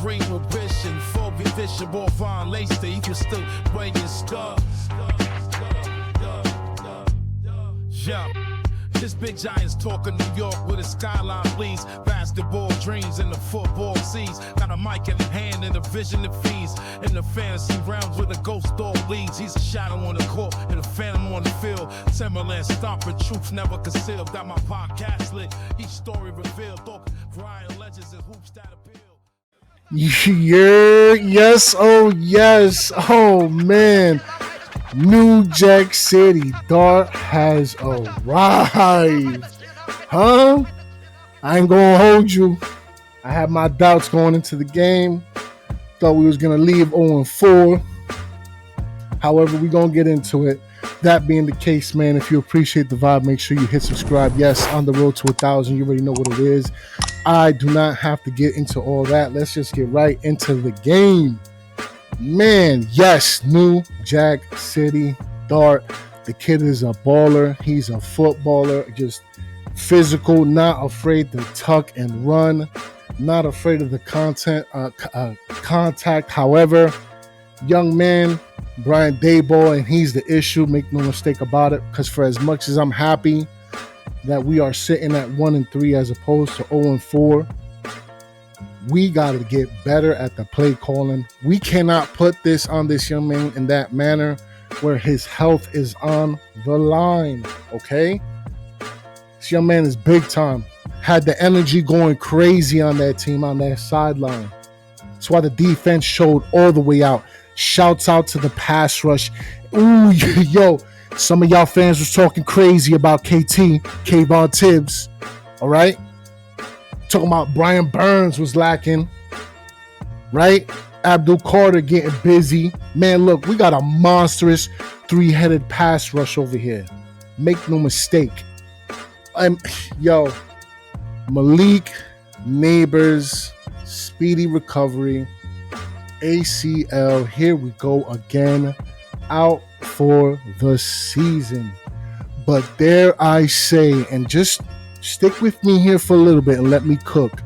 dream of vision. For vision, more fine lace, you can still bring your stuff. Yeah. This big giant's talking New York with a skyline bleeds. Basketball dreams in the football seas. Got a mic in the hand and a vision that feeds. In the fantasy realms where the ghost dog leads. He's a shadow on the court and a phantom on the field. Timberland stomping, truth never concealed. Got my podcast lit, each story revealed. Talk Ryan legends and hoops that appeal. Yeah, yes, oh yes, oh man. New Jax City Dart has arrived. Huh? I ain't gonna hold you. I had my doubts going into the game. Thought we was gonna leave 0-4. However, we gonna get into it. That being the case, man, if you appreciate the vibe, make sure you hit subscribe. Yes, on the road to 1,000. You already know what it is. I do not have to get into all that. Let's just get right into the game. Man, yes, new Jax City Dart. The kid is a baller. He's a footballer, just physical, not afraid to tuck and run, not afraid of the contact. However, young man, Brian Daboll, and he's the issue. Make no mistake about it, because for as much as I'm happy that we are sitting at 1-3 as opposed to 0-4, we got to get better at the play calling. We cannot put this on this young man in that manner where his health is on the line, okay? This young man is big time. Had the energy going crazy on that team, on that sideline. That's why the defense showed all the way out. Shouts out to the pass rush. Ooh, yo, some of y'all fans was talking crazy about KT, Kayvon Tibbs, all right? Talking about Brian Burns was lacking, right? Abdul Carter getting busy. Man, look, we got a monstrous three-headed pass rush over here. Make no mistake. Malik, Neighbors, speedy recovery, ACL. Here we go again, out for the season. But dare I say, and just stick with me here for a little bit and let me cook.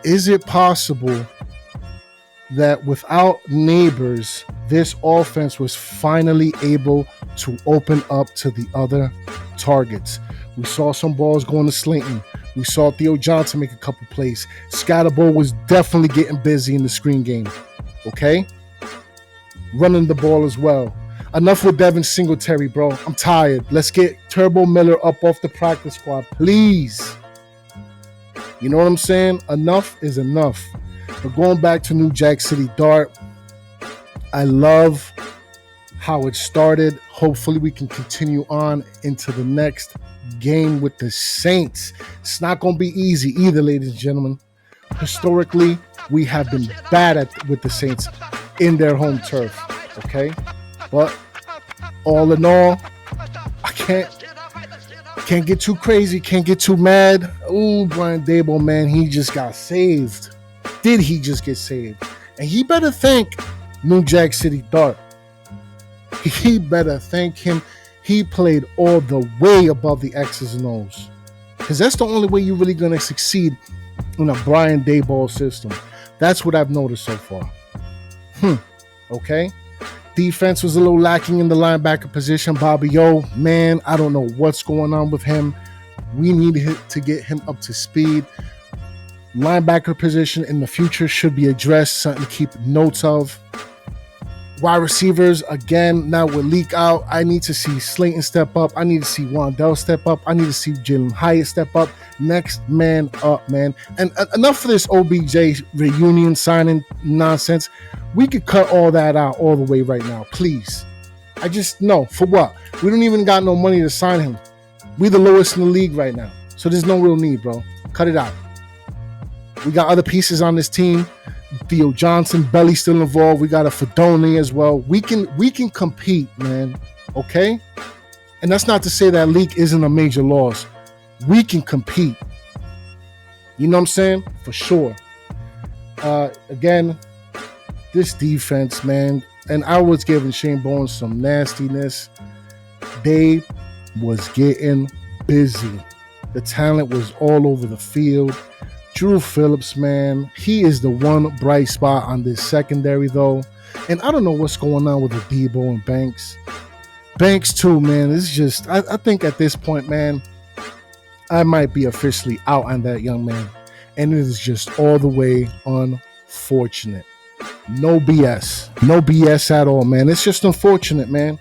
Is it possible that without Neighbors, this offense was finally able to open up to the other targets? We saw some balls going to Slayton. We saw Theo Johnson make a couple plays. Scatterbo was definitely getting busy in the screen game. Okay? Running the ball as well. Enough with Devin Singletary, bro. I'm tired. Let's get Turbo Miller up off the practice squad, please. You know what I'm saying? Enough is enough. But going back to new Jax City Dart, I love how it started. Hopefully we can continue on into the next game with the Saints. It's not going to be easy either, ladies and gentlemen. Historically, we have been bad with the Saints in their home turf, okay? But all in all, I can't get too crazy, can't get too mad. Ooh, Brian Daboll, man, he just got saved. Did he just get saved? And he better thank New Jax City Dart. He better thank him. He played all the way above the X's and O's. Because that's the only way you're really going to succeed in a Brian Daboll system. That's what I've noticed so far. Okay? Defense was a little lacking in the linebacker position. Bobby O, man, I don't know what's going on with him. We need to get him up to speed. Linebacker position in the future should be addressed, something to keep notes of. Wide receivers, again, now with Leak out, I need to see Slayton step up. I need to see Wandell step up. I need to see Jalen Hyatt step up. Next man up, man. And enough for this OBJ reunion signing nonsense. We could cut all that out all the way right now, please. I just, no, for what? We don't even got no money to sign him. We the lowest in the league right now. So there's no real need, bro. Cut it out. We got other pieces on this team. Theo Johnson, Belly still involved. We got a Fedoni as well. We can compete, man. Okay? And that's not to say that Leak isn't a major loss. We can compete. You know what I'm saying? For sure. Again, this defense, man, and I was giving Shane Bones some nastiness. They was getting busy. The talent was all over the field. Drew Phillips, man, he is the one bright spot on this secondary, though. And I don't know what's going on with Debo and Banks. Banks, too, man. It's just, I think at this point, man, I might be officially out on that young man. And it is just all the way unfortunate. No BS. No BS at all, man. It's just unfortunate, man.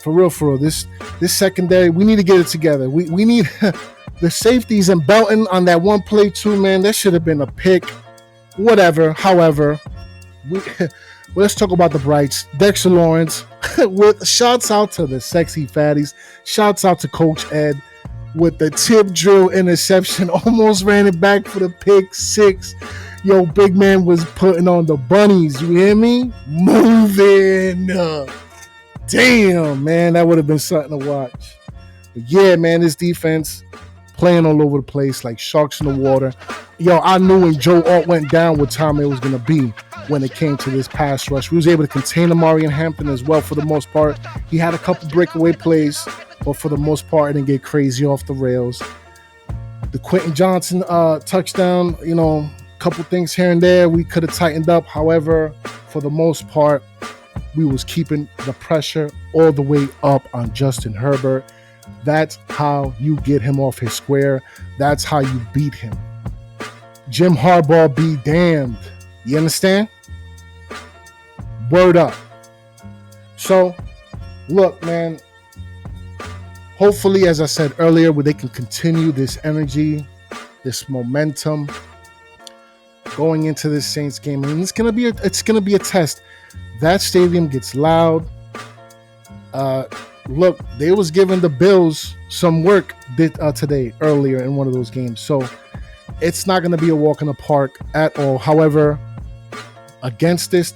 For real. This secondary, we need to get it together. We need the safeties and Belton on that one play too, man. That should have been a pick. Whatever. However, let's talk about the brights. Dexter Lawrence, with shouts out to the sexy fatties. Shouts out to Coach Ed with the tip drill interception. Almost ran it back for the pick six. Yo, big man was putting on the bunnies. You hear me? Moving. Damn, man, that would have been something to watch. But yeah, man, this defense playing all over the place like sharks in the water. Yo, I knew when Joe Alt went down what time it was going to be when it came to this pass rush. We was able to contain Amari and Hampton as well for the most part. He had a couple breakaway plays, but for the most part, it didn't get crazy off the rails. The Quentin Johnson touchdown, you know, a couple things here and there we could have tightened up. However, for the most part, we was keeping the pressure all the way up on Justin Herbert. That's how you get him off his square. That's how you beat him. Jim Harbaugh be damned. You understand? Word up. So, look, man. Hopefully, as I said earlier, where they can continue this energy, this momentum going into this Saints game. And it's gonna be a test. That stadium gets loud. Look, they was giving the Bills some work today earlier in one of those games. So it's not going to be a walk in the park at all. However, against this,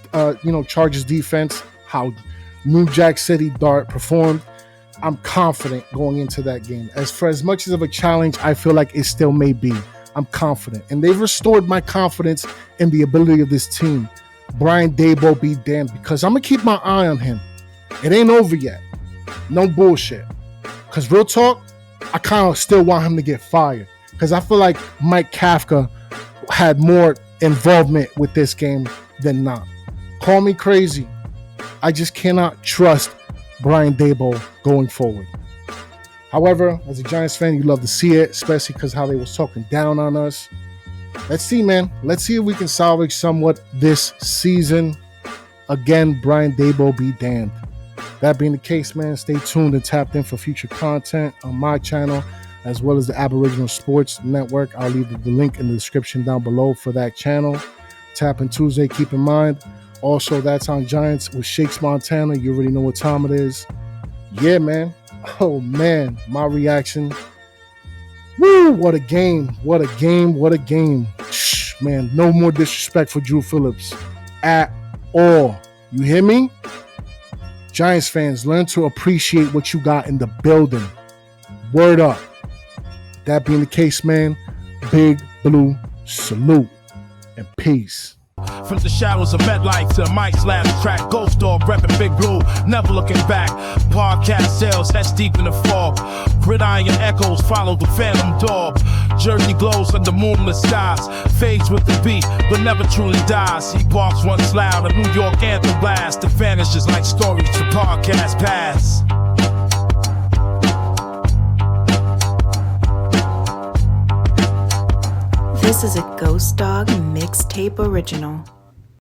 Chargers defense, how New Jax City Dart performed, I'm confident going into that game. For as much of a challenge, I feel like it still may be. I'm confident. And they've restored my confidence in the ability of this team. Brian Daboll be damned, because I'm going to keep my eye on him. It ain't over yet. No bullshit. Because real talk, I kind of still want him to get fired. Because I feel like Mike Kafka had more involvement with this game than not. Call me crazy. I just cannot trust Brian Daboll going forward. However, as a Giants fan, you love to see it, especially because how they was talking down on us. Let's see, man. Let's see if we can salvage somewhat this season. Again, Brian Daboll be damned. That being the case, man, stay tuned and tapped in for future content on my channel, as well as the Aboriginal Sports Network. I'll leave the link in the description down below for that channel. Tap in Tuesday, keep in mind. Also, that's on Giants with Shakes Montana. You already know what time it is. Yeah, man. Oh, man. My reaction. Woo, what a game. What a game. What a game. Shh, man, no more disrespect for Drew Phillips at all. You hear me? Giants fans, learn to appreciate what you got in the building. Word up. That being the case, man, Big Blue salute and peace. From the shadows of MetLife to Mike's last track, GhostDog repping Big Blue, never looking back. Podcast sales, that's deep in the fog. Gridiron echoes follow the phantom dog. Jersey glows under moonless skies. Fades with the beat, but never truly dies. He barks once loud, a New York anthem blast. That vanishes like stories to podcast pass. This is a GhostDog mixtape original.